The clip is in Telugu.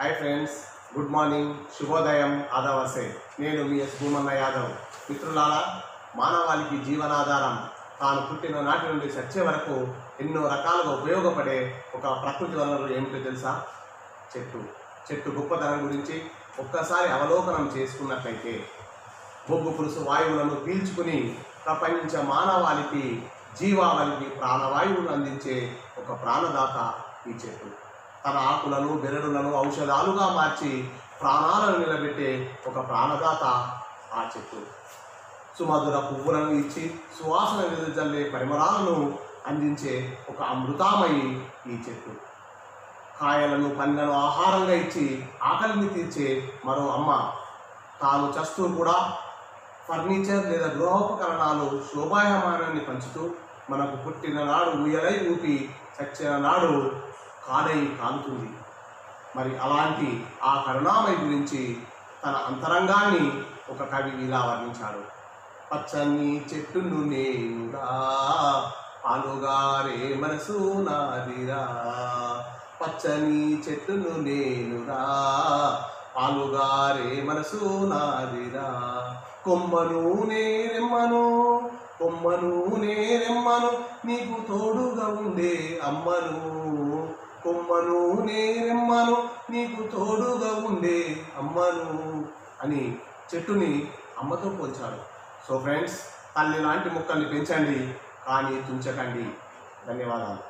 హాయ్ ఫ్రెండ్స్, గుడ్ మార్నింగ్, శుభోదయం, ఆదావసే. నేను మీ ఎస్ భూమన్న యాదవ్. మిత్రులారా, మానవాళికి జీవనాధారం తాను పుట్టిన నాటి నుండి చచ్చే వరకు ఎన్నో రకాలుగా ఉపయోగపడే ఒక ప్రకృతి వనరు ఏమిటో తెలుసా? చెట్టు గొప్పతనం గురించి ఒక్కసారి అవలోకనం చేసుకున్నట్లయితే, బొగ్గు పులుసు వాయువులను పీల్చుకుని ప్రపంచ మానవాళికి జీవావళికి ప్రాణవాయువును అందించే ఒక ప్రాణదాత ఈ చెట్టు. తన ఆకులను బెరడులను ఔషధాలుగా మార్చి ప్రాణాలను నిలబెట్టే ఒక ప్రాణదాత ఆ చెట్టు. సుమధుర పువ్వులను ఇచ్చి సువాసన వెదజల్లే పరిమళాలను అందించే ఒక అమృతామయి ఈ చెట్టు. కాయలను పండ్లను ఆహారంగా ఇచ్చి ఆకలిని తీర్చే మరో అమ్మ. తాను చస్తూ కూడా ఫర్నిచర్ లేదా గృహోపకరణాలు శోభాయమానాన్ని పంచుతూ మనకు పుట్టిన నాడు ఉయ్యలై ఊపి చచ్చిన నాడు కాడై కాలుతుంది. మరి అలాంటి ఆ కరుణామయి గురించి తన అంతరంగాన్ని ఒక కవి ఇలా వర్ణించాడు. పచ్చని చెట్టును నేనురా, పాలుగారే మనసు నాదిరా. పచ్చని చెట్టును నేనురా, పాలుగారే మనసు నాదిరా. కొమ్మను నేరెమ్మను, కొమ్మను నేరెమ్మను, నీకు తోడుగా ఉండే అమ్మను. కొమ్మను నేరెమ్మను, నీకు తోడుగా ఉండే అమ్మను అని చెట్టుని అమ్మతో పోల్చాడు. సో ఫ్రెండ్స్, తల్లి లాంటి మొక్కల్ని పెంచండి, కానీ తుంచకండి. ధన్యవాదాలు.